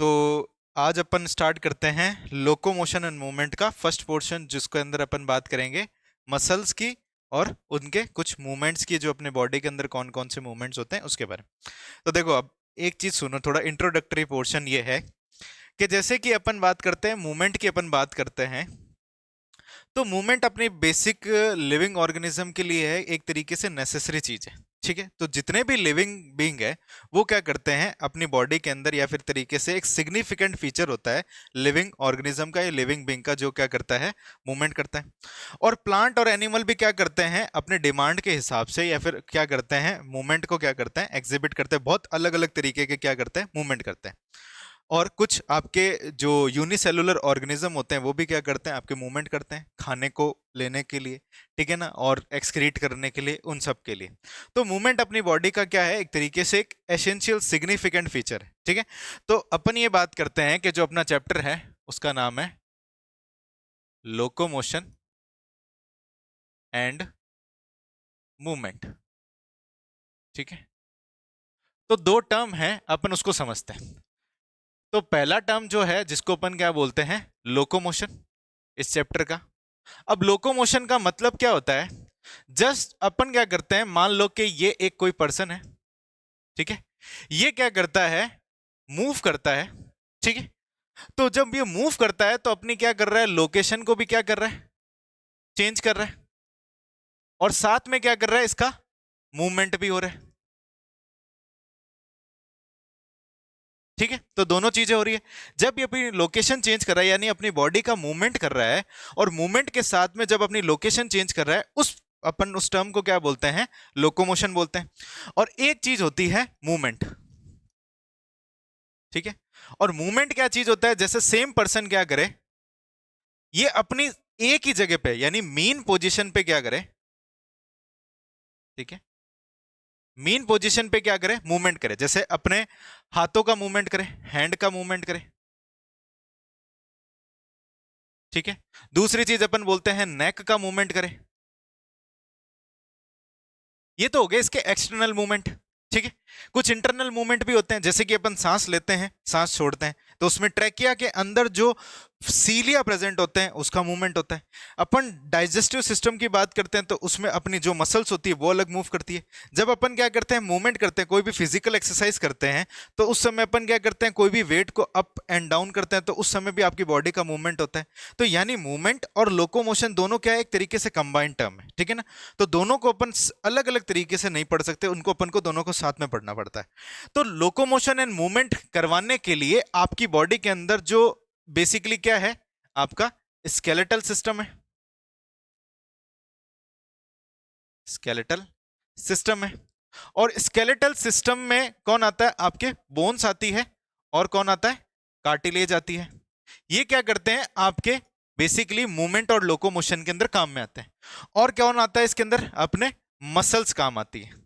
तो आज अपन स्टार्ट करते हैं लोकोमोशन एंड मूवमेंट का फर्स्ट पोर्शन, जिसके अंदर अपन बात करेंगे मसल्स की और उनके कुछ मूवमेंट्स की, जो अपने बॉडी के अंदर कौन कौन से मूवमेंट्स होते हैं उसके बारे में। तो देखो, अब एक चीज सुनो, थोड़ा इंट्रोडक्टरी पोर्शन ये है कि जैसे कि अपन बात करते हैं मूवमेंट की, अपन बात करते हैं तो मूवमेंट अपनी बेसिक लिविंग ऑर्गेनिज्म के लिए है, एक तरीके से नेसेसरी चीज है। ठीक है, तो जितने भी लिविंग बीइंग है वो क्या करते हैं अपनी बॉडी के अंदर, या फिर तरीके से एक सिग्निफिकेंट फीचर होता है लिविंग ऑर्गेनिज्म का या लिविंग बीइंग का, जो क्या करता है मूवमेंट करता है। और प्लांट और एनिमल भी क्या करते हैं अपने डिमांड के हिसाब से, या फिर क्या करते हैं मूवमेंट को क्या करते हैं एग्जिबिट करते हैं, बहुत अलग अलग तरीके के क्या करते हैं मूवमेंट करते हैं। और कुछ आपके जो यूनिसेलुलर ऑर्गेनिज्म होते हैं वो भी क्या करते हैं आपके मूवमेंट करते हैं खाने को लेने के लिए, ठीक है ना, और एक्सक्रीट करने के लिए, उन सब के लिए। तो मूवमेंट अपनी बॉडी का क्या है, एक तरीके से एक एसेंशियल सिग्निफिकेंट फीचर है। ठीक है, तो अपन ये बात करते हैं कि जो अपना चैप्टर है उसका नाम है लोकोमोशन एंड मूवमेंट। ठीक है, तो दो टर्म है, अपन उसको समझते हैं। तो पहला टर्म जो है जिसको अपन क्या बोलते हैं लोकोमोशन, इस चैप्टर का। अब लोकोमोशन का मतलब क्या होता है, जस्ट अपन क्या करते हैं, मान लो कि ये एक कोई पर्सन है, ठीक है, ये क्या करता है मूव करता है। ठीक है, तो जब ये मूव करता है तो अपनी क्या कर रहा है लोकेशन को भी क्या कर रहा है चेंज कर रहा है, और साथ में क्या कर रहा है इसका मूवमेंट भी हो रहा है। ठीक है, तो दोनों चीजें हो रही है। जब ये अपनी लोकेशन चेंज कर रहा है यानी अपनी बॉडी का मूवमेंट कर रहा है, और मूवमेंट के साथ में जब अपनी लोकेशन चेंज कर रहा है, उस अपन उस टर्म को क्या बोलते हैं लोकोमोशन बोलते हैं। और एक चीज होती है मूवमेंट। ठीक है, और मूवमेंट क्या चीज होता है, जैसे सेम पर्सन क्या करे, ये अपनी एक ही जगह पे यानी मीन पोजीशन पे क्या करे। ठीक है, मीन पोजीशन पे क्या करे मूवमेंट करे, जैसे अपने हाथों का मूवमेंट करे, हैंड का मूवमेंट करे। ठीक है, दूसरी चीज अपन बोलते हैं नेक का मूवमेंट करे। ये तो हो गए इसके एक्सटर्नल मूवमेंट। ठीक है, कुछ इंटरनल मूवमेंट भी होते हैं, जैसे कि अपन सांस लेते हैं सांस छोड़ते हैं, तो उसमें ट्रैकिया के अंदर जो सीलिया प्रेजेंट होते हैं उसका मूवमेंट होता है। अपन डाइजेस्टिव सिस्टम की बात करते हैं तो उसमें अपनी जो मसल्स होती है वो अलग मूव करती है। जब अपन क्या करते हैं मूवमेंट करते हैं, कोई भी फिजिकल एक्सरसाइज करते हैं, तो उस समय अपन क्या करते हैं कोई भी वेट को अप एंड डाउन करते हैं, तो उस समय भी आपकी बॉडी का मूवमेंट होता है। तो यानी मूवमेंट और लोकोमोशन दोनों क्या है एक तरीके से कंबाइंड टर्म है। ठीक है ना, तो दोनों को अपन अलग अलग तरीके से नहीं पढ़ सकते, उनको अपन को दोनों को साथ में पढ़ना पड़ता है। तो लोकोमोशन एंड मूवमेंट करवाने के लिए आपकी बॉडी के अंदर जो बेसिकली क्या है आपका स्केलेटल सिस्टम है, स्केलेटल सिस्टम है। और स्केलेटल सिस्टम में कौन आता है आपके बोन्स आती है, और कौन आता है कार्टिलेज आती है। ये क्या करते हैं आपके बेसिकली मूवमेंट और लोकोमोशन के अंदर काम में आते हैं। और कौन आता है इसके अंदर अपने मसल्स काम आती है।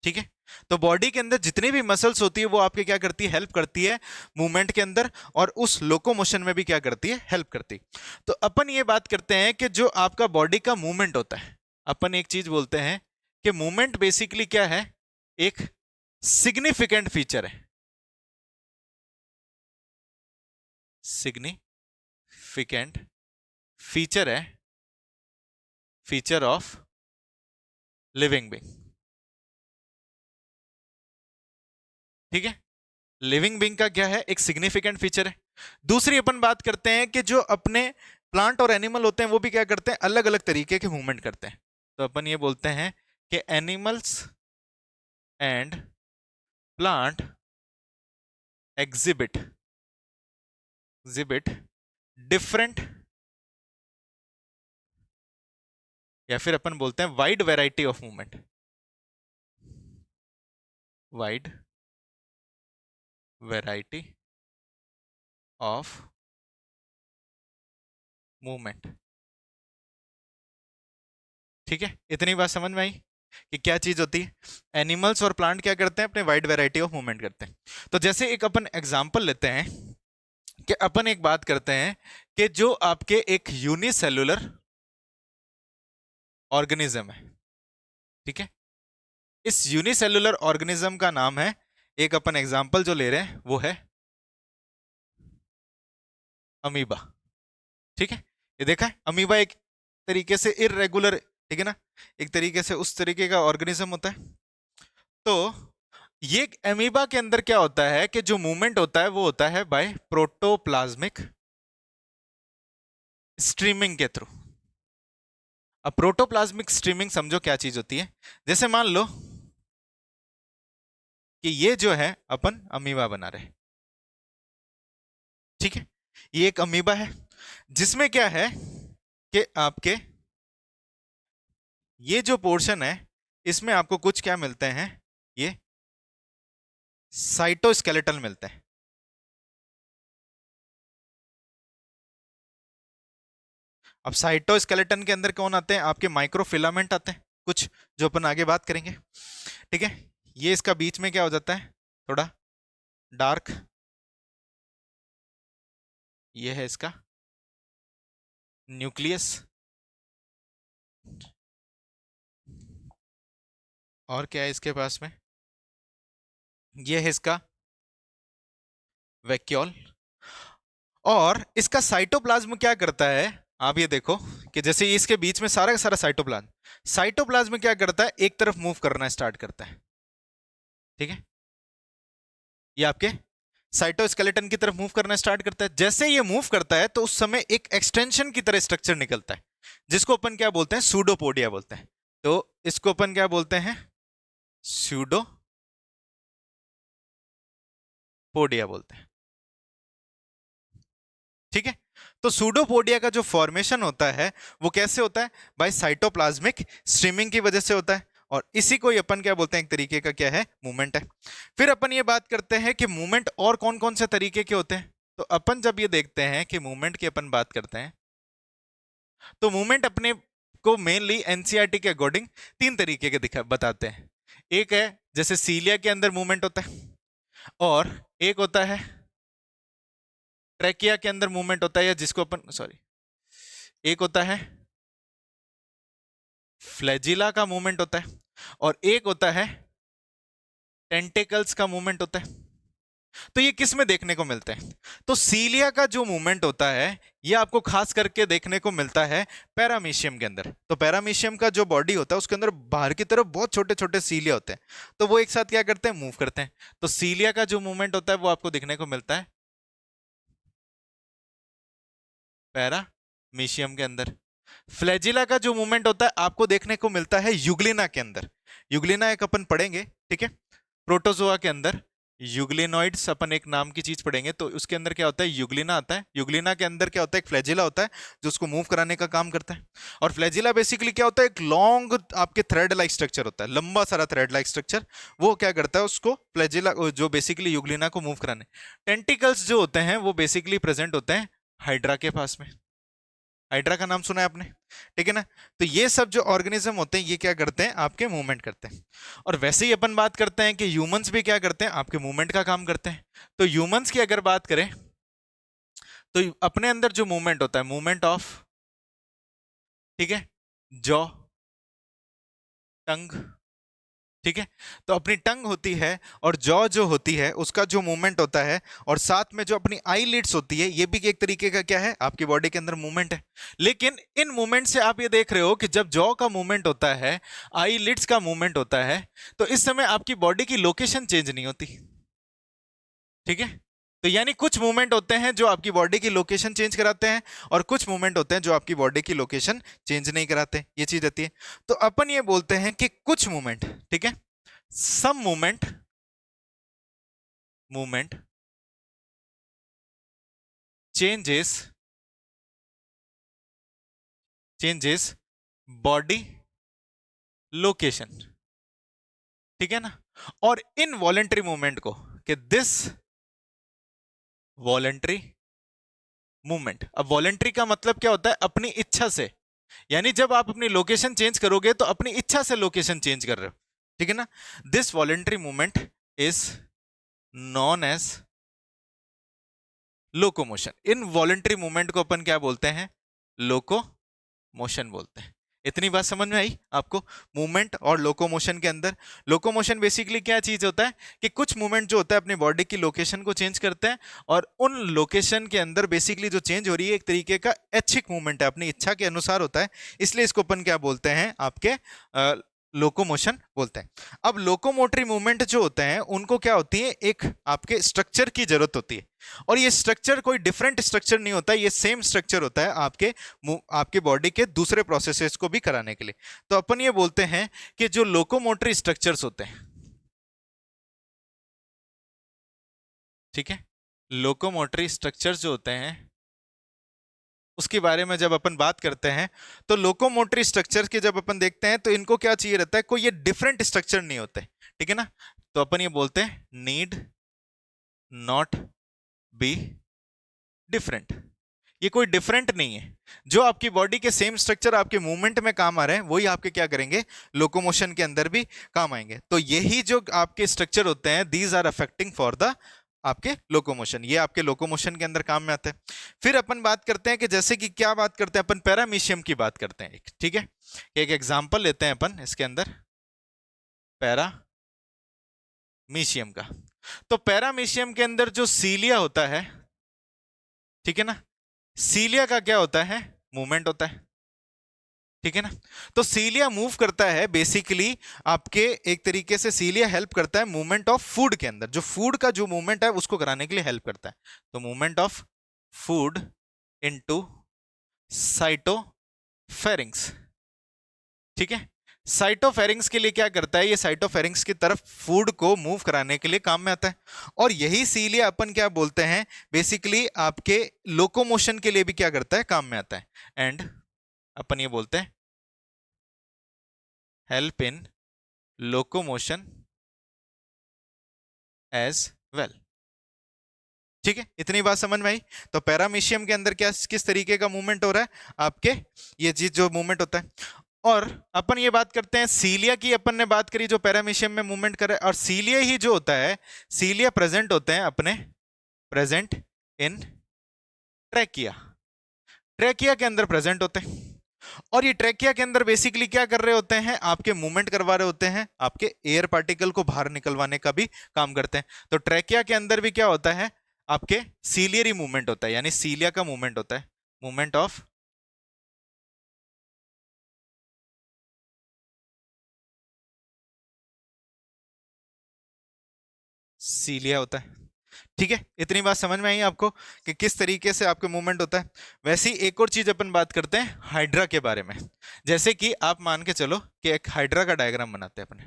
ठीक है, तो बॉडी के अंदर जितनी भी मसल्स होती है वो आपके क्या करती है हेल्प करती है मूवमेंट के अंदर, और उस लोकोमोशन में भी क्या करती है हेल्प करती है। तो अपन ये बात करते हैं कि जो आपका बॉडी का मूवमेंट होता है, अपन एक चीज बोलते हैं कि मूवमेंट बेसिकली क्या है एक सिग्निफिकेंट फीचर है, सिग्निफिकेंट फीचर है, फीचर ऑफ लिविंग बीइंग। ठीक है, लिविंग बीइंग का क्या है एक सिग्निफिकेंट फीचर है। दूसरी अपन बात करते हैं कि जो अपने प्लांट और एनिमल होते हैं वो भी क्या करते हैं अलग अलग तरीके के मूवमेंट करते हैं। तो अपन ये बोलते हैं कि animals and plant exhibit exhibit different, या फिर अपन बोलते हैं wide variety of movement, wide variety of movement. ठीक है, इतनी बात समझ में आई कि क्या चीज होती है। एनिमल्स और प्लांट क्या करते हैं अपने वाइड वैरायटी ऑफ मूवमेंट करते हैं। तो जैसे एक अपन एग्जांपल लेते हैं कि अपन एक बात करते हैं कि जो आपके एक यूनिसेलुलर ऑर्गेनिज्म है। ठीक है, इस यूनिसेलुलर ऑर्गेनिज्म का नाम है, एक अपन एग्जांपल जो ले रहे हैं वो है अमीबा। ठीक है, ये देखा है, अमीबा एक तरीके से इरेगुलर, ठीक है ना, एक तरीके से उस तरीके का ऑर्गेनिज्म होता है। तो ये अमीबा के अंदर क्या होता है कि जो मूवमेंट होता है वो होता है बाय प्रोटोप्लाज्मिक स्ट्रीमिंग के थ्रू। अब प्रोटोप्लाज्मिक स्ट्रीमिंग समझो क्या चीज होती है। जैसे मान लो कि ये जो है अपन अमीबा बना रहे, ठीक है, ये एक अमीबा है जिसमें क्या है कि आपके ये जो पोर्शन है इसमें आपको कुछ क्या मिलते हैं, ये साइटोस्केलेटल मिलते हैं। अब साइटोस्केलेटन के अंदर कौन आते हैं, आपके माइक्रोफिलामेंट आते हैं कुछ, जो अपन आगे बात करेंगे। ठीक है, ये इसका बीच में क्या हो जाता है, थोड़ा डार्क, ये है इसका न्यूक्लियस, और क्या है इसके पास में, ये है इसका वैक्यूल। और इसका साइटोप्लाज्म क्या करता है, आप ये देखो कि जैसे इसके बीच में सारा का सारा साइटोप्लाज्म, साइटोप्लाज्म क्या करता है, एक तरफ मूव करना स्टार्ट करता है। ठीक है, ये आपके साइटोस्केलेटन की तरफ मूव करना स्टार्ट करता है। जैसे ये मूव करता है तो उस समय एक एक्सटेंशन की तरह स्ट्रक्चर निकलता है, जिसको अपन क्या बोलते हैं, सूडोपोडिया बोलते हैं। तो इसको अपन क्या बोलते हैं, सूडोपोडिया बोलते हैं। ठीक है, तो सूडोपोडिया का जो फॉर्मेशन होता है वो कैसे होता है, बाय साइटोप्लाज्मिक स्ट्रीमिंग की वजह से होता है। और इसी को ही अपन क्या बोलते हैं, एक तरीके का क्या है, मूवमेंट है। फिर अपन ये बात करते हैं कि मूवमेंट और कौन कौन से तरीके के होते हैं। तो अपन जब ये देखते हैं कि मूवमेंट की अपन बात करते हैं, तो मूवमेंट अपने को मेनली एनसीईआरटी के अकॉर्डिंग तीन तरीके के दिखा बताते हैं। एक है जैसे सीलिया के अंदर मूवमेंट होता है, और एक होता है ट्रैकिया के अंदर मूवमेंट होता है, या जिसको अपन सॉरी, एक होता है फ्लैजिला का मूवमेंट होता है, और एक होता है टेंटिकल्स का मूवमेंट होता है। तो ये किस में देखने को मिलते हैं, तो सीलिया का जो मूवमेंट होता है ये आपको खास करके देखने को मिलता है पैरामीशियम के अंदर। तो पैरामीशियम का जो बॉडी होता है उसके अंदर बाहर की तरफ बहुत छोटे छोटे सीलिया होते हैं, तो वो एक साथ क्या करते हैं, मूव करते हैं। तो सीलिया का जो मूवमेंट होता है वो आपको देखने को मिलता है पैरामीशियम के अंदर। फ्लैजिला का जो मूवमेंट होता है आपको देखने को मिलता है यूग्लिना के अंदर। यूग्लिना एक अपन पढ़ेंगे, ठीक है, प्रोटोजोआ के अंदर यूग्लिनॉइड्स अपन एक नाम की चीज पढ़ेंगे, तो उसके अंदर क्या होता है, यूग्लिना आता है। यूग्लिना के अंदर क्या होता है, एक फ्लैजिला होता है जो उसको मूव कराने का काम करता है। और फ्लैजिला बेसिकली क्या होता है, एक लॉन्ग आपके थ्रेड लाइक स्ट्रक्चर होता है, लंबा सारा थ्रेड लाइक स्ट्रक्चर। वो क्या करता है, उसको फ्लैजिला जो बेसिकली यूग्लिना को मूव कराने। टेंटिकल्स जो होते हैं वो बेसिकली प्रेजेंट होते हैं हाइड्रा के पास में। हाइड्रा का नाम सुना है आपने, ठीक है ना। तो ये सब जो ऑर्गेनिज्म होते हैं ये क्या करते हैं, आपके मूवमेंट करते हैं। और वैसे ही अपन बात करते हैं कि ह्यूमंस भी क्या करते हैं, आपके मूवमेंट का काम करते हैं। तो ह्यूमंस की अगर बात करें तो अपने अंदर जो मूवमेंट होता है, मूवमेंट ऑफ, ठीक है, जॉ, टंग, ठीक है, तो अपनी टंग होती है और जॉ जो होती है उसका जो मूवमेंट होता है, और साथ में जो अपनी आई लिड्स होती है ये भी एक तरीके का क्या है, आपकी बॉडी के अंदर मूवमेंट है। लेकिन इन मूवमेंट से आप ये देख रहे हो कि जब जॉ का मूवमेंट होता है, आई लिड्स का मूवमेंट होता है, तो इस समय आपकी बॉडी की लोकेशन चेंज नहीं होती। ठीक है, तो यानी कुछ मूवमेंट होते हैं जो आपकी बॉडी की लोकेशन चेंज कराते हैं, और कुछ मूवमेंट होते हैं जो आपकी बॉडी की लोकेशन चेंज नहीं कराते, ये चीज रहती है। तो अपन ये बोलते हैं कि कुछ मूवमेंट, ठीक है, some movement changes body location, ठीक है ना। और इन वॉलेंट्री मूवमेंट को, कि दिस वॉलेंट्री मूवमेंट, अब वॉलेंट्री का मतलब क्या होता है, अपनी इच्छा से, यानी जब आप अपनी लोकेशन चेंज करोगे तो अपनी इच्छा से लोकेशन चेंज कर रहे हो, ठीक है ना। This voluntary movement is known as locomotion. इन वॉलेंट्री मूवमेंट को अपन क्या बोलते हैं, लोको मोशन बोलते हैं। इतनी बात समझ में आई आपको? मूवमेंट और लोकोमोशन के अंदर, लोकोमोशन बेसिकली क्या चीज होता है कि कुछ मूवमेंट जो होता है अपनी बॉडी की लोकेशन को चेंज करते हैं, और उन लोकेशन के अंदर बेसिकली जो चेंज हो रही है एक तरीके का ऐच्छिक मूवमेंट है, अपनी इच्छा के अनुसार होता है, इसलिए इसको अपन क्या बोलते हैं आपके लोकोमोशन बोलते हैं। अब लोकोमोटरी मूवमेंट जो होते हैं उनको क्या होती है, एक आपके स्ट्रक्चर की जरूरत होती है, और ये स्ट्रक्चर कोई डिफरेंट स्ट्रक्चर नहीं होता, ये सेम स्ट्रक्चर होता है आपके बॉडी के दूसरे प्रोसेसेस को भी कराने के लिए। तो अपन ये बोलते हैं कि जो लोकोमोटरी स्ट्रक्चर्स होते हैं, ठीक है, लोकोमोटरी स्ट्रक्चर्स जो होते हैं उसके बारे में जब अपन बात करते हैं, तो लोकोमोटरी स्ट्रक्चर के जब अपन देखते हैं तो इनको क्या चाहिए रहता है, कोई ये डिफरेंट स्ट्रक्चर नहीं होते, ठीक है ना। तो अपन ये बोलते हैं नीड नॉट बी डिफरेंट, ये कोई डिफरेंट नहीं है, जो आपकी बॉडी के सेम स्ट्रक्चर आपके मूवमेंट में काम आ रहे हैं वही आपके क्या करेंगे, लोकोमोशन के अंदर भी काम आएंगे। तो यही जो आपके स्ट्रक्चर होते हैं, these are affecting for the आपके लोकोमोशन, ये आपके लोकोमोशन के अंदर काम में आते हैं। फिर अपन बात करते हैं कि जैसे कि क्या बात करते हैं अपन, पैरामीशियम की बात करते हैं, ठीक है, एक एग्जांपल लेते हैं अपन इसके अंदर पैरामीशियम का। तो पैरामीशियम के अंदर जो सीलिया होता है, ठीक है ना, सीलिया का क्या होता है, मूवमेंट होता है, ठीक है ना। तो सीलिया मूव करता है बेसिकली आपके, एक तरीके से सीलिया हेल्प करता है मूवमेंट ऑफ फूड के अंदर, जो फूड का जो मूवमेंट है उसको कराने के लिए हेल्प करता है। तो मूवमेंट ऑफ फूड इनटू साइटोफेरिंग्स, ठीक है। साइटोफेरिंग्स के लिए क्या करता है, ये साइटोफेरिंग्स की तरफ फूड को मूव कराने के लिए काम में आता है, और यही सीलिया अपन क्या बोलते हैं, बेसिकली आपके लोकोमोशन के लिए भी क्या करता है, काम में आता है। एंड अपन ये बोलते हैं help in locomotion as well, ठीक है, इतनी बात समझ में आई। तो पैरामीशियम के अंदर क्या किस तरीके का मूवमेंट हो रहा है आपके, ये चीज जो मूवमेंट होता है। और अपन ये बात करते हैं सीलिया की, अपन ने बात करी जो पैरामीशियम में मूवमेंट करे, और सीलिया ही जो होता है, सीलिया प्रेजेंट होते हैं अपने, प्रेजेंट इन ट्रैकिया, ट्रैकिया के अंदर प्रेजेंट होते हैं, और ये ट्रैकिया के अंदर बेसिकली क्या कर रहे होते हैं, आपके मूवमेंट करवा रहे होते हैं, आपके एयर पार्टिकल को बाहर निकलवाने का भी काम करते हैं। तो ट्रैकिया के अंदर भी क्या होता है, आपके सीलियरी मूवमेंट होता है, यानी सीलिया का मूवमेंट होता है, मूवमेंट ऑफ सीलिया होता है, ठीक है। इतनी बात समझ में आई आपको कि किस तरीके से आपके मूवमेंट होता है। वैसे ही एक और चीज अपन बात करते हैं हाइड्रा के बारे में। जैसे कि आप मान के चलो कि एक हाइड्रा का डायग्राम बनाते हैं अपने,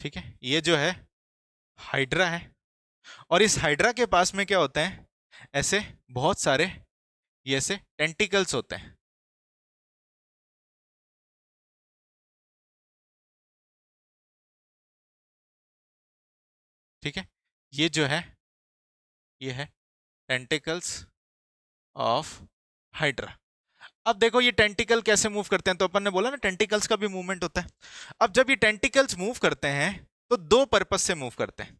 ठीक है, ये जो है हाइड्रा है, और इस हाइड्रा के पास में क्या होता है, ऐसे बहुत सारे ये ऐसे टेंटिकल्स होते हैं, ठीक है, ये जो है ये है टेंटिकल्स ऑफ हाइड्रा। अब देखो ये टेंटिकल कैसे मूव करते हैं, तो अपन ने बोला ना टेंटिकल्स का भी मूवमेंट होता है। अब जब ये टेंटिकल्स मूव करते हैं तो दो पर्पस से मूव करते हैं,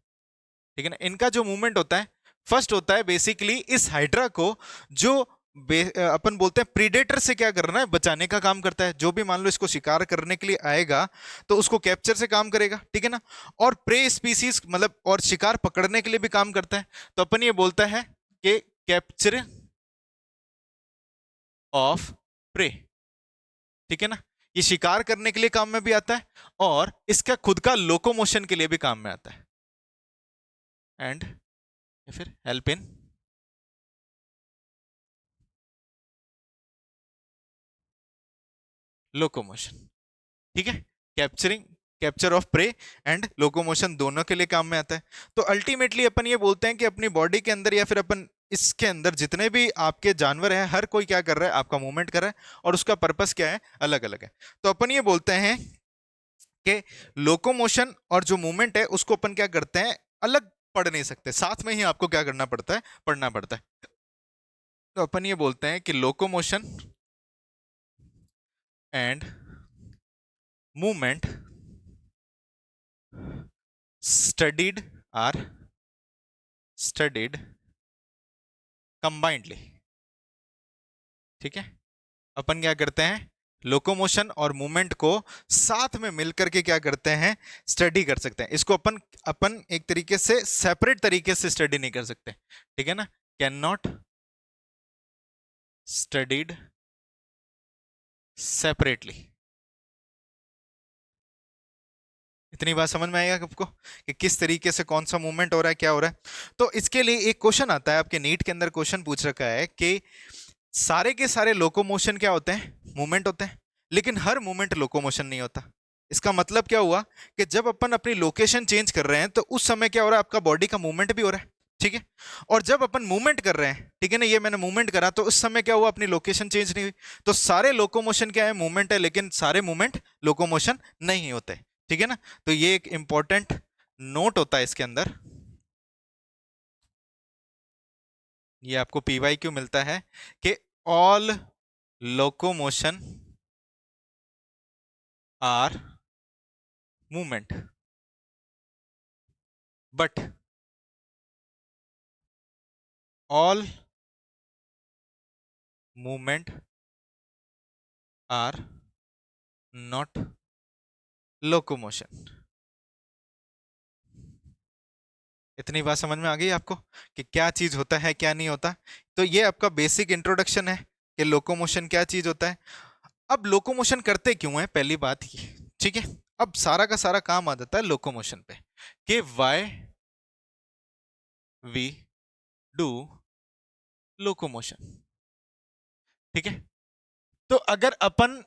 ठीक है ना। इनका जो मूवमेंट होता है, फर्स्ट होता है बेसिकली इस हाइड्रा को जो अपन बोलते हैं प्रीडेटर से क्या करना है, बचाने का काम करता है। जो भी मान लो इसको शिकार करने के लिए आएगा तो उसको कैप्चर से काम करेगा, ठीक है ना। और प्रे स्पीसीज मतलब और शिकार पकड़ने के लिए भी काम करता है। तो अपन ये बोलता है कि कैप्चर ऑफ प्रे, ठीक है ना, ये शिकार करने के लिए काम में भी आता है, और इसका खुद का लोकोमोशन के लिए भी काम में आता है। एंड फिर हेल्प इन लोकोमोशन, ठीक है, capturing, capture of prey and locomotion दोनों के लिए काम में आता है। तो अल्टीमेटली अपन ये बोलते हैं कि अपनी बॉडी के अंदर या फिर अपन इसके अंदर जितने भी आपके जानवर हैं, हर कोई क्या कर रहा है, आपका मूवमेंट कर रहा है, और उसका पर्पस क्या है, अलग अलग है। तो अपन ये बोलते हैं कि लोकोमोशन और जो मूवमेंट है उसको अपन क्या करते हैं, अलग पढ़ नहीं सकते, साथ में ही आपको क्या करना पड़ता है, पढ़ना पड़ता है। तो अपन ये बोलते हैं कि locomotion and movement studied are studied combinedly. ठीक है, अपन क्या करते हैं, लोकोमोशन और मूवमेंट को साथ में मिलकर के क्या करते हैं, स्टडी कर सकते हैं। इसको अपन अपन एक तरीके से सेपरेट तरीके से स्टडी नहीं कर सकते। ठीक है ना, कैन नॉट स्टडीड सेपरेटली। इतनी बात समझ में आएगा आपको कि किस तरीके से कौन सा मूवमेंट हो रहा है, क्या हो रहा है। तो इसके लिए एक क्वेश्चन आता है, आपके नीट के अंदर क्वेश्चन पूछ रखा है कि सारे के सारे लोकोमोशन क्या होते हैं, मूवमेंट होते हैं, लेकिन हर मूवमेंट लोकोमोशन नहीं होता। इसका मतलब क्या हुआ कि जब अपन अपनी लोकेशन चेंज कर रहे हैं तो उस समय क्या हो रहा है, आपका बॉडी का मूवमेंट भी हो रहा है। ठीक है, और जब अपन मूवमेंट कर रहे हैं, ठीक है ना, ये मैंने मूवमेंट करा तो उस समय क्या हुआ, अपनी लोकेशन चेंज नहीं हुई। तो सारे लोकोमोशन क्या है, मूवमेंट है, लेकिन सारे मूवमेंट लोकोमोशन नहीं होते। ठीक है ना, तो ये एक इंपॉर्टेंट नोट होता है इसके अंदर। ये आपको पीवाई क्यों मिलता है कि all locomotion are movement but all movement are not locomotion. इतनी बात समझ में आ गई आपको कि क्या चीज होता है, क्या नहीं होता। तो ये आपका बेसिक इंट्रोडक्शन है कि लोकोमोशन क्या चीज होता है। अब लोकोमोशन करते क्यों है, पहली बात ये। ठीक है, अब सारा का सारा काम आ जाता है लोकोमोशन पे कि वाई वी डू लोकोमोशन। ठीक है, तो अगर अपन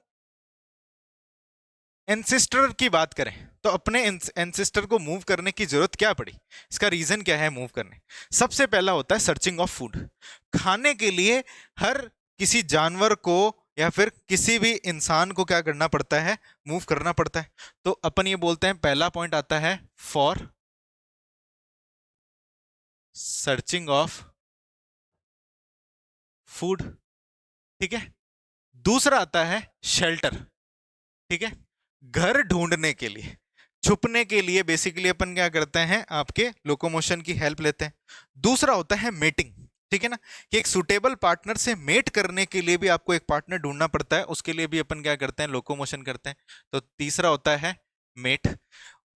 एंसेस्टर की बात करें तो अपने एंसेस्टर को मूव करने की जरूरत क्या पड़ी, इसका रीजन क्या है मूव करने। सबसे पहला होता है सर्चिंग ऑफ फूड। खाने के लिए हर किसी जानवर को या फिर किसी भी इंसान को क्या करना पड़ता है, मूव करना पड़ता है। तो अपन ये बोलते हैं, पहला पॉइंट आता है फॉर सर्चिंग ऑफ फूड। ठीक है, दूसरा आता है शेल्टर। ठीक है, घर ढूंढने के लिए, छुपने के लिए बेसिकली अपन क्या करते हैं, आपके लोकोमोशन की हेल्प लेते हैं। दूसरा होता है मेटिंग। ठीक है ना, कि एक सुटेबल पार्टनर से मेट करने के लिए भी आपको एक पार्टनर ढूंढना पड़ता है, उसके लिए भी अपन क्या करते हैं, लोकोमोशन करते हैं। तो तीसरा होता है मेट।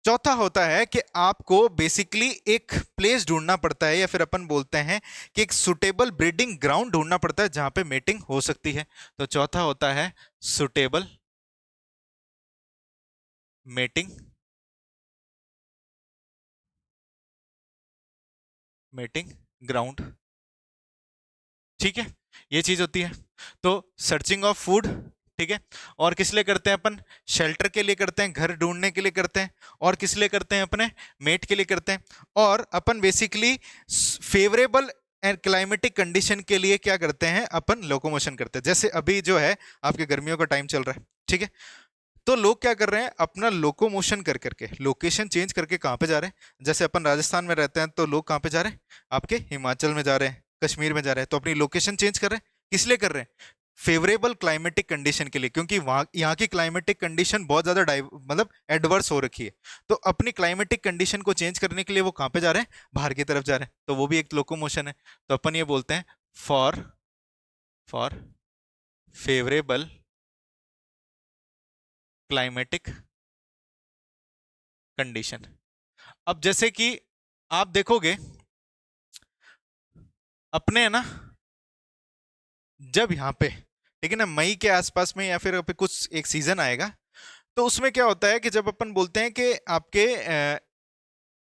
चौथा होता है कि आपको बेसिकली एक प्लेस ढूंढना पड़ता है, या फिर अपन बोलते हैं कि एक सुटेबल ब्रीडिंग ग्राउंड ढूंढना पड़ता है जहां पे मेटिंग हो सकती है। तो चौथा होता है सुटेबल मेटिंग मेटिंग ग्राउंड। ठीक है, ये चीज होती है। तो सर्चिंग ऑफ फूड, ठीक है, और किस लिए करते हैं अपन, शेल्टर के लिए करते हैं, घर ढूंढने के लिए करते हैं, और किस लिए करते हैं, अपने मेट के लिए करते हैं। और अपन basically favourable and climatic condition के लिए क्या करते हैं, अपन लोकोमोशन करते हैं। जैसे अभी जो है आपके गर्मियों का टाइम चल रहा है, ठीक है, तो लोग क्या कर रहे हैं, अपना लोकोमोशन कर करके लोकेशन चेंज करके कहाँ पे जा रहे हैं। जैसे अपन राजस्थान में रहते हैं तो लोग कहाँ पे जा रहे हैं, आपके हिमाचल में जा रहे हैं, कश्मीर में जा रहे हैं। तो अपनी लोकेशन चेंज कर रहे हैं, किस लिए कर रहे हैं, फेवरेबल क्लाइमेटिक कंडीशन के लिए, क्योंकि वहाँ यहाँ की क्लाइमेटिक कंडीशन बहुत ज़्यादा मतलब एडवर्स हो रखी है। तो अपनी क्लाइमेटिक कंडीशन को चेंज करने के लिए वो कहाँ पे जा रहे हैं, बाहर की तरफ जा रहे हैं। तो वो भी एक लोकोमोशन है। तो अपन ये बोलते हैं for for favourable climatic condition. अब जैसे कि आप देखोगे अपने है ना, जब यहाँ पे, ठीक है ना, मई के आसपास में या फिर अभी कुछ एक सीजन आएगा, तो उसमें क्या होता है कि जब अपन बोलते हैं कि आपके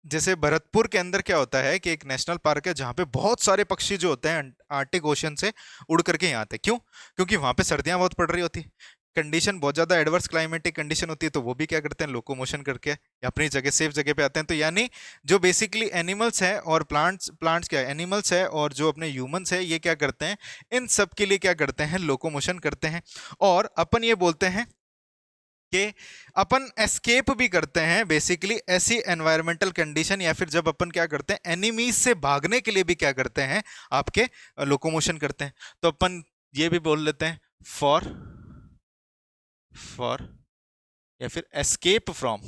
जैसे भरतपुर के अंदर क्या होता है कि एक नेशनल पार्क है जहाँ पे बहुत सारे पक्षी जो होते हैं आर्टिक ओशन से उड़ करके यहाँ आते हैं। क्यों, क्योंकि वहाँ पे सर्दियाँ बहुत पड़ रही होती है, कंडीशन बहुत ज़्यादा एडवर्स क्लाइमेटिक कंडीशन होती है। तो वो भी क्या करते हैं, लोकोमोशन करके या अपनी जगह सेफ जगह पे आते हैं। तो यानी जो बेसिकली एनिमल्स है और प्लांट्स प्लांट्स क्या एनिमल्स है और जो अपने ह्यूमंस है, ये क्या करते हैं, इन सब के लिए क्या करते हैं, लोकोमोशन करते हैं। और अपन ये बोलते हैं कि अपन एस्केप भी करते हैं बेसिकली ऐसी एनवायरमेंटल कंडीशन, या फिर जब अपन क्या करते हैं, एनिमीज से भागने के लिए भी क्या करते हैं, आपके लोकोमोशन करते हैं। तो अपन ये भी बोल लेते हैं फॉर फॉर या फिर escape from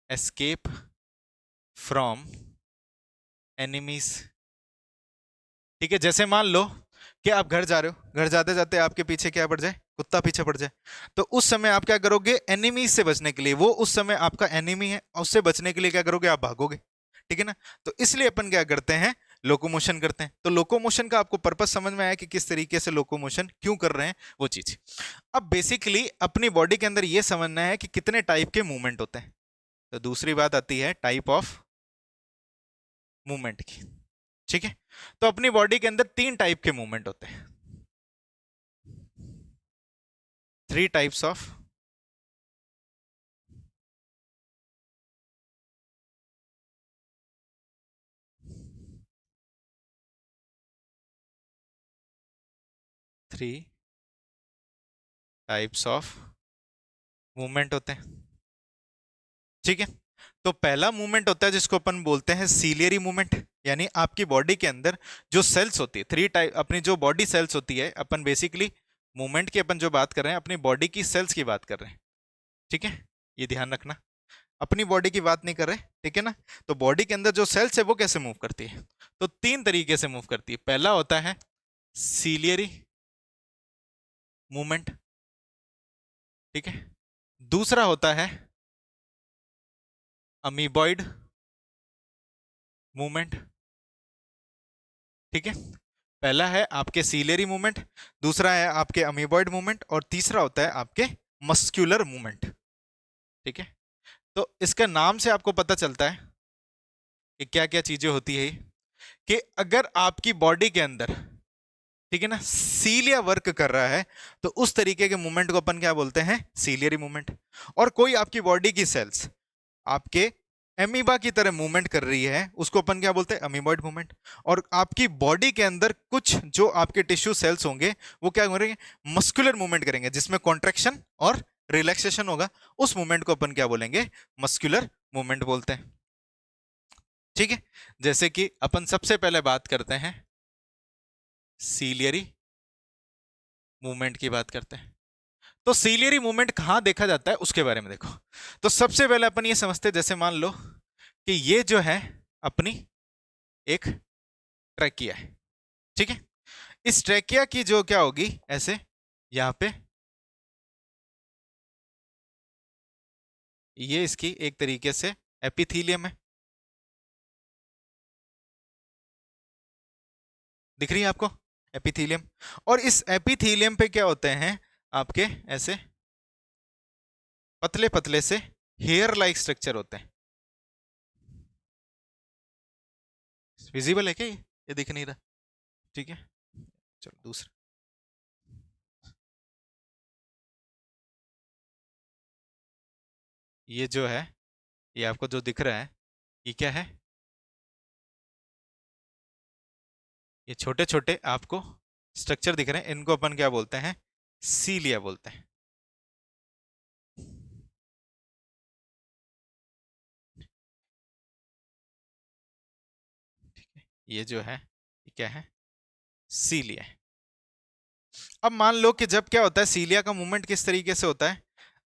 escape from enemies. ठीक है, जैसे मान लो कि आप घर जा रहे हो, घर जाते जाते आपके पीछे क्या पड़ जाए, कुत्ता पीछे पड़ जाए, तो उस समय आप क्या करोगे, एनिमी से बचने के लिए, वो उस समय आपका एनिमी है, उससे बचने के लिए क्या करोगे, आप भागोगे। ठीक है ना। तो इसलिए अपन क्या करते हैं, लोकोमोशन करते हैं। तो लोकोमोशन का आपको पर्पस समझ में आया कि किस तरीके से लोकोमोशन क्यों कर रहे हैं वो चीज। अब बेसिकली अपनी बॉडी के अंदर ये समझना है कि कितने टाइप के मूवमेंट होते हैं। तो दूसरी बात आती है टाइप ऑफ मूवमेंट की। ठीक है, तो अपनी बॉडी के अंदर 3 टाइप के मूवमेंट होते हैं, 3 types of 3 types of movement होते हैं। ठीक है, तो पहला मूवमेंट होता है जिसको अपन बोलते हैं सीलियरी मूवमेंट, यानी आपकी बॉडी के अंदर जो सेल्स होती है, 3 टाइप, अपनी जो बॉडी सेल्स होती है, अपन बेसिकली मूवमेंट की अपन जो बात कर रहे हैं अपनी बॉडी की सेल्स की बात कर रहे हैं। ठीक है, ये ध्यान रखना, अपनी बॉडी की बात नहीं कर रहे। ठीक है ना। तो बॉडी के अंदर जो सेल्स है वो कैसे मूव करती है, तो 3 तरीके से मूव करती है। पहला होता है सीलियरी मूवमेंट। ठीक है, दूसरा होता है अमीबॉइड मूवमेंट। ठीक है, पहला है आपके सीलियरी मूवमेंट, दूसरा है आपके अमीबॉइड मूवमेंट, और तीसरा होता है आपके मस्क्यूलर मूवमेंट। ठीक है, तो इसका नाम से आपको पता चलता है कि क्या क्या चीजें होती है, कि अगर आपकी बॉडी के अंदर, ठीक है ना, सीलिया वर्क कर रहा है, तो उस तरीके के मूवमेंट को अपन क्या बोलते हैं, सीलियरी मूवमेंट। और कोई आपकी बॉडी की सेल्स आपके एमीबा की तरह मूवमेंट कर रही है, उसको अपन क्या बोलते हैं, अमीबॉइड मूवमेंट। और आपकी बॉडी के अंदर कुछ जो आपके टिश्यू सेल्स होंगे वो क्या करेंगे, मस्कुलर मूवमेंट करेंगे, जिसमें कॉन्ट्रेक्शन और रिलैक्सेशन होगा, उस मूवमेंट को अपन क्या बोलेंगे, मस्कुलर मूवमेंट बोलते हैं। ठीक है, जैसे कि अपन सबसे पहले बात करते हैं सीलियरी मूवमेंट की बात करते हैं। तो सीलियरी मूवमेंट कहां देखा जाता है उसके बारे में देखो। तो सबसे पहले अपन ये समझते हैं, जैसे मान लो कि ये जो है अपनी एक ट्रैकिया है। ठीक है, इस ट्रैकिया की जो क्या होगी, ऐसे यहां पे ये इसकी एक तरीके से एपिथीलियम है, दिख रही है आपको, एपिथीलियम। और इस एपिथीलियम पे क्या होते हैं आपके ऐसे पतले पतले से हेयर लाइक स्ट्रक्चर होते हैं। विजिबल है क्या ये दिख नहीं रहा। ठीक है, चलो दूसरा, ये जो है, ये आपको जो दिख रहा है ये क्या है, ये छोटे छोटे आपको स्ट्रक्चर दिख रहे हैं, इनको अपन क्या बोलते हैं, सीलिया बोलते हैं। ठीक है, ये जो है ये क्या है, सीलिया है। अब मान लो कि जब क्या होता है, सीलिया का मूवमेंट किस तरीके से होता है,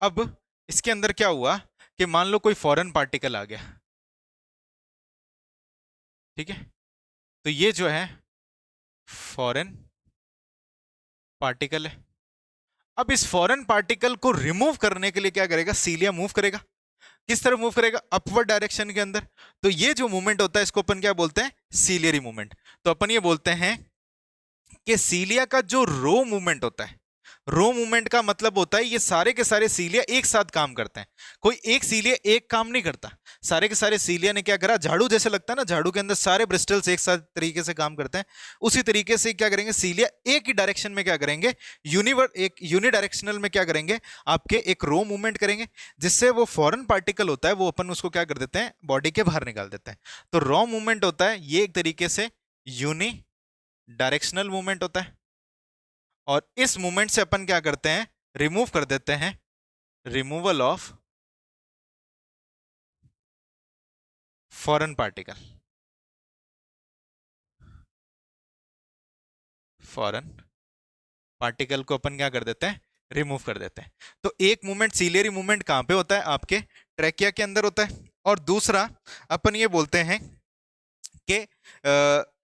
अब इसके अंदर क्या हुआ कि मान लो कोई फॉरेन पार्टिकल आ गया। ठीक है, तो ये जो है फॉरेन पार्टिकल है। अब इस फॉरेन पार्टिकल को रिमूव करने के लिए क्या करेगा, सीलिया मूव करेगा। किस तरफ मूव करेगा, अपवर्ड डायरेक्शन के अंदर। तो ये जो मूवमेंट होता है इसको अपन क्या बोलते हैं, सीलियरी मूवमेंट। तो अपन ये बोलते हैं कि सीलिया का जो रो मूवमेंट होता है, रो मूवमेंट का मतलब होता है ये सारे के सारे सीलिया एक साथ काम करते हैं। कोई एक सीलिया एक काम नहीं करता, सारे के सारे सीलिया ने क्या करा, झाड़ू जैसे लगता है ना, झाड़ू के अंदर सारे ब्रिस्टल्स एक साथ तरीके से काम करते हैं, उसी तरीके से क्या करेंगे, सीलिया एक ही डायरेक्शन में क्या करेंगे, एक यूनिडायरेक्शनल में क्या करेंगे, आपके एक रो मूवमेंट करेंगे, जिससे वो फॉरेन पार्टिकल होता है वो अपन उसको क्या कर देते हैं, बॉडी के बाहर निकाल देते हैं। तो रो मूवमेंट होता है ये एक तरीके से यूनि डायरेक्शनल मूवमेंट होता है। और इस मूवमेंट से अपन क्या करते हैं, रिमूव कर देते हैं, removal of foreign particle, foreign particle को अपन क्या कर देते हैं, रिमूव कर देते हैं। तो एक मूवमेंट सीलियरी मूवमेंट कहां पे होता है, आपके ट्रैकिया के अंदर होता है। और दूसरा अपन ये बोलते हैं कि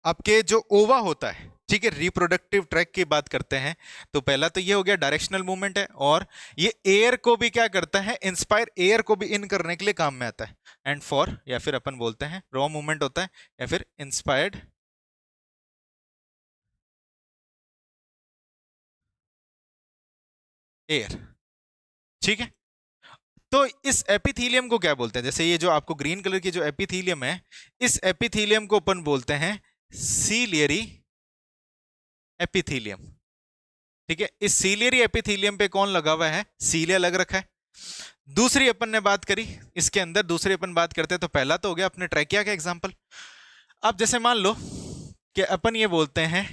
आपके जो ओवा होता है, ठीक है, रिप्रोडक्टिव ट्रैक की बात करते हैं, तो पहला तो ये हो गया डायरेक्शनल मूवमेंट है, और ये एयर को भी क्या करता है, इंस्पायर एयर को भी इन करने के लिए काम में आता है। एंड फॉर, या फिर अपन बोलते हैं रॉ मूवमेंट होता है, या फिर इंस्पायर्ड एयर, ठीक है। तो इस एपिथीलियम को क्या बोलते हैं, जैसे ये जो आपको ग्रीन कलर की जो एपिथीलियम है, इस एपिथीलियम को अपन बोलते हैं सीलियरी एपिथीलियम, ठीक है। इस सीलियरी एपिथीलियम पे कौन लगा हुआ है, सीलिया लग रखा है। दूसरी अपन ने बात करी, इसके अंदर दूसरी अपन बात करते हैं, तो पहला तो हो गया अपने ट्रैकिया का एग्जांपल। अब जैसे मान लो कि अपन ये बोलते हैं,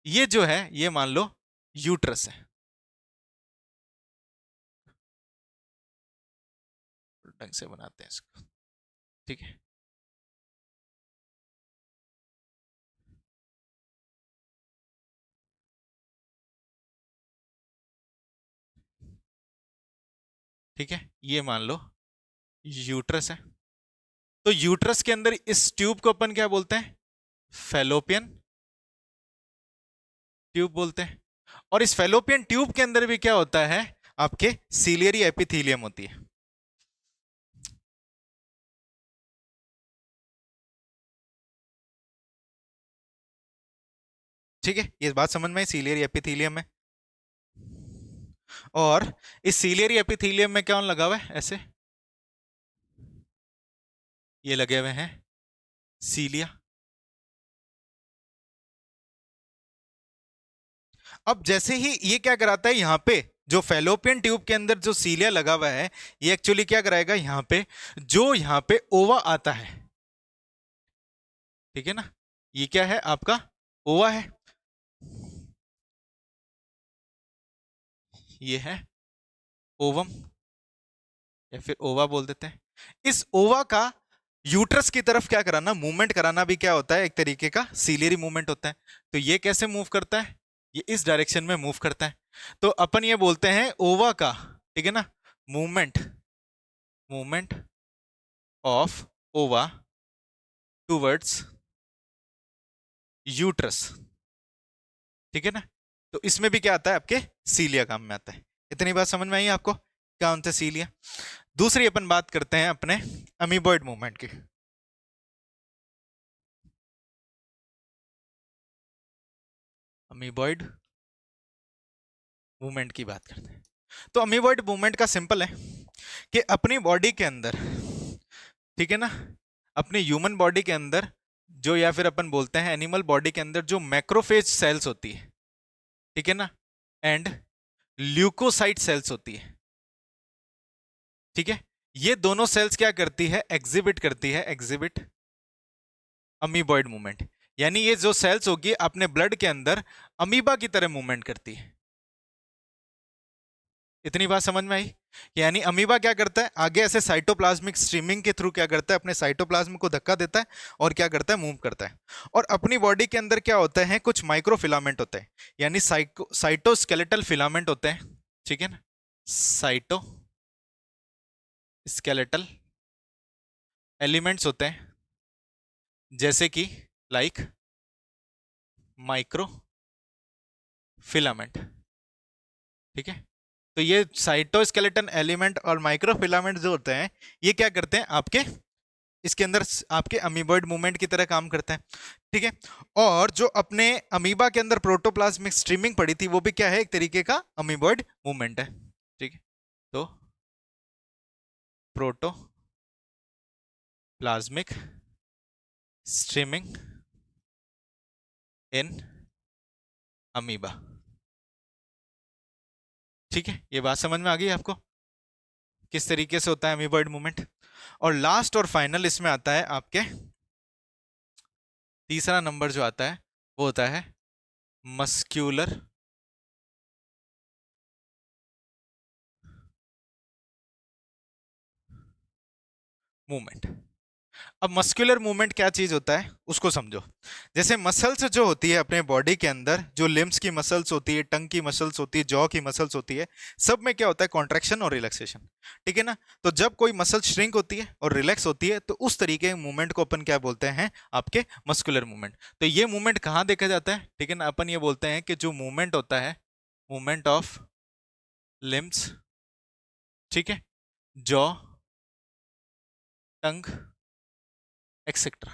ये जो है ये मान लो यूट्रस है, ढंग से बनाते हैं इसको, ठीक है। ठीक है, ये मान लो यूट्रस है। तो यूट्रस के अंदर इस ट्यूब को अपन क्या बोलते हैं, फैलोपियन ट्यूब बोलते हैं। और इस फैलोपियन ट्यूब के अंदर भी क्या होता है, आपके सीलियरी एपिथीलियम होती है। ठीक है, ये बात समझ में, सीलियरी एपिथीलियम है। और इस सीलियरी एपिथीलियम में क्या लगा हुआ है, ऐसे ये लगे हुए हैं सीलिया। अब जैसे ही ये क्या कराता है, यहां पे जो फैलोपियन ट्यूब के अंदर जो सीलिया लगा हुआ है, ये एक्चुअली क्या कराएगा, यहां पे जो यहां पे ओवा आता है, ठीक है ना, ये क्या है आपका ओवा है, ये है ओवम, या फिर ओवा बोल देते हैं। इस ओवा का यूट्रस की तरफ क्या कराना, मूवमेंट कराना भी क्या होता है, एक तरीके का सीलियरी मूवमेंट होता है। तो ये कैसे मूव करता है, ये इस डायरेक्शन में मूव करता है। तो अपन ये बोलते हैं ओवा का, ठीक है ना, मूवमेंट, मूवमेंट ऑफ ओवा टूवर्ड्स यूट्रस, ठीक है ना। तो इसमें भी क्या आता है, आपके सीलिया काम में आता है। इतनी बात समझ में आई आपको, क्या होता है सीलिया। दूसरी अपन बात करते हैं अपने अमीबॉइड मूवमेंट की। अमीबॉइड मूवमेंट की बात करते हैं, तो अमीबॉइड मूवमेंट का सिंपल है कि अपनी बॉडी के अंदर, ठीक है ना, अपनी ह्यूमन बॉडी के अंदर जो, या फिर अपन बोलते हैं एनिमल बॉडी के अंदर जो मैक्रोफेज सेल्स होती है, ठीक है ना, एंड ल्यूकोसाइट सेल्स होती है, ठीक है। ये दोनों सेल्स क्या करती है, एग्जिबिट करती है, एग्जिबिट अमीबॉइड मूवमेंट। यानी ये जो सेल्स होगी अपने ब्लड के अंदर अमीबा की तरह मूवमेंट करती है। इतनी बात समझ में आई। यानी अमीबा क्या करता है, आगे ऐसे साइटोप्लाज्मिक स्ट्रीमिंग के थ्रू क्या करता है, अपने साइटोप्लाज्म को धक्का देता है और क्या करता है, मूव करता है। और अपनी बॉडी के अंदर क्या होता है, कुछ माइक्रोफिलामेंट होते हैं, यानी साइटोस्केलेटल फिलामेंट होते हैं, ठीक है ना, साइटो स्केलेटल एलिमेंट्स होते हैं, जैसे कि लाइक माइक्रो फिलामेंट, ठीक है। तो ये साइटोस्केलेटन एलिमेंट और माइक्रोफिलामेंट जो होते हैं, ये क्या करते हैं आपके इसके अंदर आपके अमीबॉइड मूवमेंट की तरह काम करते हैं, ठीक है। और जो अपने अमीबा के अंदर प्रोटोप्लाज्मिक स्ट्रीमिंग पड़ी थी, वो भी क्या है, एक तरीके का अमीबॉइड मूवमेंट है, ठीक है। तो प्रोटोप्लाज्मिक स्ट्रीमिंग इन अमीबा, ठीक है। ये बात समझ में आ गई आपको, किस तरीके से होता है अमीबॉइड मूवमेंट। और लास्ट और फाइनल इसमें आता है आपके तीसरा नंबर जो आता है, वो होता है मस्क्यूलर मूवमेंट। अब मस्कुलर मूवमेंट क्या चीज होता है उसको समझो। जैसे मसल्स जो होती है अपने बॉडी के अंदर, जो लिम्स की मसल्स होती है, टंग की मसल्स होती है, जॉ की मसल्स होती है, सब में क्या होता है, कॉन्ट्रैक्शन और रिलैक्सेशन। ठीक है ना। तो जब कोई मसल श्रिंक होती है और रिलैक्स होती है तो उस तरीके के मूवमेंट को अपन क्या बोलते हैं, आपके मस्कुलर मूवमेंट। तो ये मूवमेंट कहाँ देखा जाता है, ठीक है ना। अपन ये बोलते हैं कि जो मूवमेंट होता है, मूवमेंट ऑफ लिम्स, ठीक है, जॉ, टंग, एक्सेट्रा,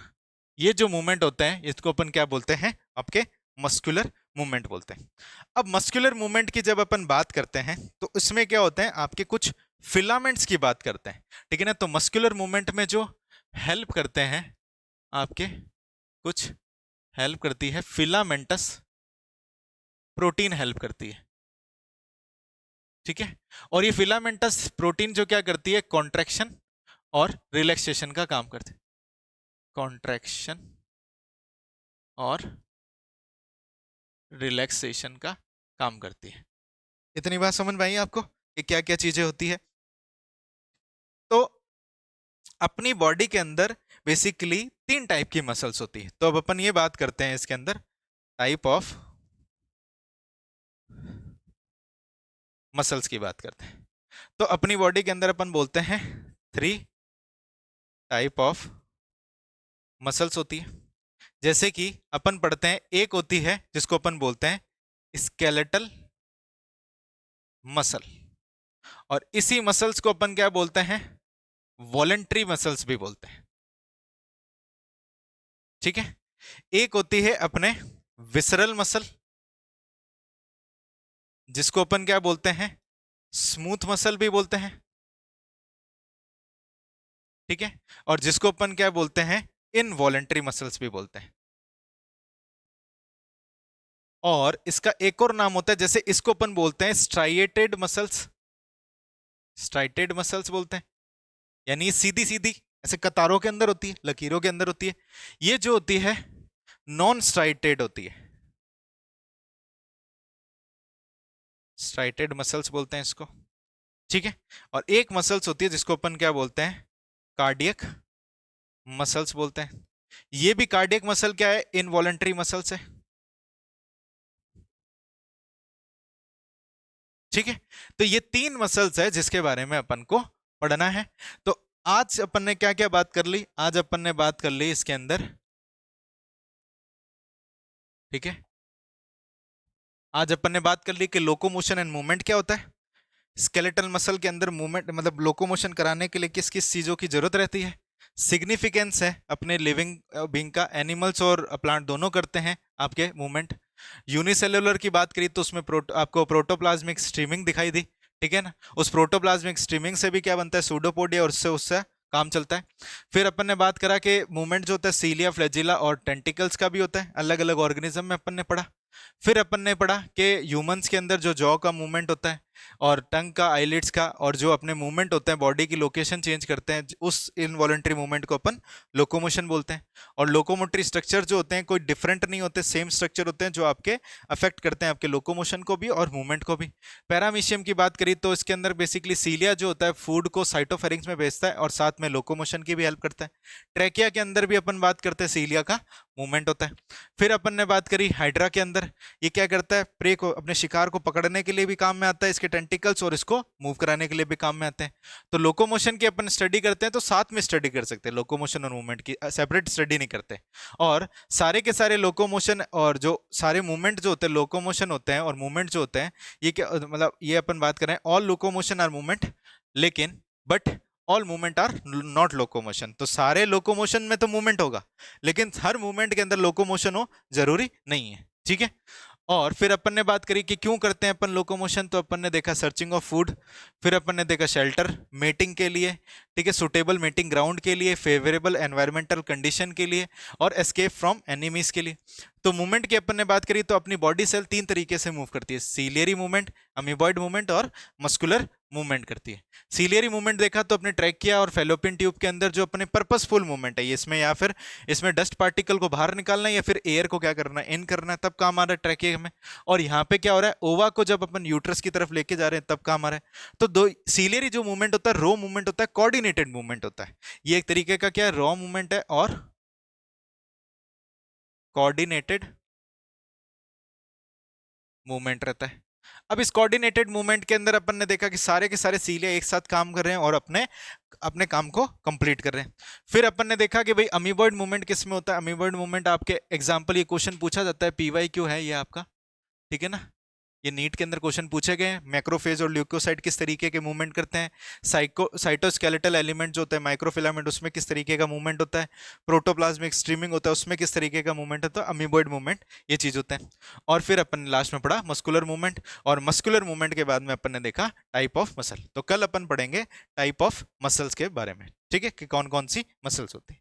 ये जो मूवमेंट होते हैं इसको अपन क्या बोलते हैं, आपके मस्कुलर मूवमेंट बोलते हैं। अब मस्कुलर मूवमेंट की जब अपन बात करते हैं तो इसमें क्या होते हैं, आपके कुछ फिलामेंट्स की बात करते हैं। ठीक है ना। तो मस्कुलर मूवमेंट में जो हेल्प करते हैं, आपके कुछ हेल्प करती है फिलामेंटस प्रोटीन हेल्प करती है। ठीक है। और ये फिलामेंटस प्रोटीन जो क्या करती है, कॉन्ट्रैक्शन और रिलैक्सेशन का काम करती है। कॉन्ट्रैक्शन और रिलैक्सेशन का काम करती है। इतनी बात समझ में आई आपको कि क्या क्या चीजें होती है। तो अपनी बॉडी के अंदर बेसिकली 3 टाइप की मसल्स होती है। तो अब अपन ये बात करते हैं इसके अंदर टाइप ऑफ मसल्स की बात करते हैं। तो अपनी बॉडी के अंदर अपन बोलते हैं 3 टाइप ऑफ मसल्स होती है। जैसे कि अपन पढ़ते हैं, एक होती है जिसको अपन बोलते हैं स्केलेटल मसल, और इसी मसल्स को अपन क्या बोलते हैं, वॉलेंट्री मसल्स भी बोलते हैं। ठीक है। एक होती है अपने विसरल मसल, जिसको अपन क्या बोलते हैं, स्मूथ मसल भी बोलते हैं। ठीक है। और जिसको अपन क्या बोलते हैं, इनवॉलेंट्री मसल्स भी बोलते हैं। और इसका एक और नाम होता है, जैसे इसको अपन बोलते हैं स्ट्राइएटेड मसल्स, स्ट्राइटेड मसल्स बोलते हैं, यानी सीधी सीधी ऐसे कतारों के अंदर होती है, लकीरों के अंदर होती है। ये जो होती है नॉन स्ट्राइटेड होती है, स्ट्राइटेड मसल्स बोलते हैं इसको। ठीक है। और एक मसल्स होती है जिसको अपन क्या बोलते हैं, कार्डियक मसल्स बोलते हैं। ये भी कार्डियक मसल क्या है, इनवॉलेंटरी मसल्स है। ठीक है। तो ये 3 मसल्स है जिसके बारे में अपन को पढ़ना है। तो आज अपन ने क्या क्या बात कर ली, आज अपन ने बात कर ली इसके अंदर, ठीक है, आज अपन ने बात कर ली कि लोकोमोशन एंड मूवमेंट क्या होता है। स्केलेटल मसल के अंदर मूवमेंट मतलब लोकोमोशन कराने के लिए किस किस चीजों की जरूरत रहती है, सिग्निफिकेंस है अपने लिविंग बीइंग का, एनिमल्स और प्लांट दोनों करते हैं आपके मूवमेंट। यूनिसेल्युलर की बात करी तो उसमें आपको प्रोटोप्लाज्मिक स्ट्रीमिंग दिखाई दी। ठीक है ना। उस प्रोटोप्लाज्मिक स्ट्रीमिंग से भी क्या बनता है, सूडोपोडिया, और उससे उससे काम चलता है। फिर अपन ने बात करा कि मूवमेंट जो होता है सीलिया, फ्लैजिला और टेंटिकल्स का भी होता है, अलग अलग ऑर्गेनिज्म में अपन ने पढ़ा। फिर अपन ने पढ़ा कि ह्यूमंस के अंदर जो जॉ का मूवमेंट होता है और टंग का, आईलिड्स का, और जो अपने मूवमेंट होते हैं बॉडी की लोकेशन चेंज करते हैं, उस इनवॉलेंट्री मूवमेंट को अपन लोकोमोशन बोलते हैं। और लोकोमोटरी स्ट्रक्चर जो होते हैं कोई डिफरेंट नहीं होते, सेम स्ट्रक्चर होते हैं जो आपके अफेक्ट करते हैं आपके लोकोमोशन को भी और मूवमेंट को भी। पैरामीशियम की बात करी तो इसके अंदर बेसिकली सीलिया जो होता है फूड को साइटोफेरिंग्स में भेजता है और साथ में लोकोमोशन की भी हेल्प करता है। ट्रैकिया के अंदर भी अपन बात करते हैं, सीलिया का मूवमेंट होता है। फिर अपन ने बात करी हाइड्रा के अंदर, ये क्या करता है, प्रे को, अपने शिकार को पकड़ने के लिए भी काम में आता है इसके टेंटिकल्स, और इसको मूव कराने के लिए भी काम में आते हैं। तो लोकोमोशन की अपन स्टडी करते हैं तो साथ में स्टडी कर सकते हैं, लोकोमोशन और मूवमेंट की सेपरेट स्टडी नहीं करते। और सारे के सारे लोकोमोशन और जो सारे मूवमेंट जो होते हैं, लोकोमोशन होते हैं और मूवमेंट जो होते हैं, ये क्या मतलब, ये अपन बात कर रहे हैं ऑल लोकोमोशन आर मूवमेंट, लेकिन but all movement are not locomotion. तो सारे लोकोमोशन में तो मूवमेंट होगा, लेकिन हर मूवमेंट के अंदर लोकोमोशन हो जरूरी नहीं है। ठीक है। और फिर अपन ने बात करी कि क्यों करते हैं अपन लोकोमोशन, तो अपन ने देखा सर्चिंग ऑफ फूड, फिर अपन ने देखा शेल्टर, मेटिंग के लिए, ठीक है, सुटेबल मेटिंग ग्राउंड के लिए, फेवरेबल एनवायरमेंटल कंडीशन के लिए, और एस्केप फ्रॉम एनिमीज के लिए। तो मूवमेंट की अपन ने बात करी तो अपनी बॉडी सेल 3 तरीके से मूव करती है, सीलियरी मूवमेंट, अमीबॉइड मूवमेंट और मस्कुलर मूवमेंट करती है। सीलियरी मूवमेंट देखा तो अपने ट्रैकिया और फेलोपियन ट्यूब के अंदर जो अपने पर्पसफुल मूवमेंट है, इसमें या फिर इसमें डस्ट पार्टिकल को बाहर निकालना है या फिर एयर को क्या करना है, इन करना है, तब काम आ रहा है ट्रैकिया में। और यहाँ पे क्या हो रहा है, ओवा को जब अपन यूट्रस की तरफ लेके जा रहे हैं तब काम आ रहा है। तो दो सीलियरी जो मूवमेंट होता है, रो मूवमेंट होता है, कोऑर्डिनेटेड मूवमेंट होता है। ये एक तरीके का क्या है, रॉ मूवमेंट है और कोऑर्डिनेटेड मूवमेंट रहता है। अब इस कोऑर्डिनेटेड मूवमेंट के अंदर अपन ने देखा कि सारे के सारे सीलिया एक साथ काम कर रहे हैं और अपने अपने काम को कंप्लीट कर रहे हैं। फिर अपन ने देखा कि भाई अमीबॉइड मूवमेंट किस में होता है। अमीबॉइड मूवमेंट आपके एग्जांपल, ये क्वेश्चन पूछा जाता है, पीवाईक्यू है ये आपका, ठीक है ना। ये नीट के अंदर क्वेश्चन पूछे गए हैं। मैक्रोफेज और ल्यूकोसाइट किस तरीके के मूवमेंट करते हैं, साइटोस्केलेटल एलिमेंट जो होता है माइक्रोफिलामेंट, उसमें किस तरीके का मूवमेंट होता है, प्रोटोप्लाज्मिक स्ट्रीमिंग होता है उसमें किस तरीके का मूवमेंट होता है, अमीबॉइड मूवमेंट, ये चीज होता है। और फिर अपन लास्ट में पढ़ा मस्कुलर मूवमेंट, और मस्कुलर मूवमेंट के बाद में अपन ने देखा टाइप ऑफ मसल। तो कल अपन पढ़ेंगे टाइप ऑफ मसल्स के बारे में, ठीक है, कि कौन कौन सी मसल्स होती है।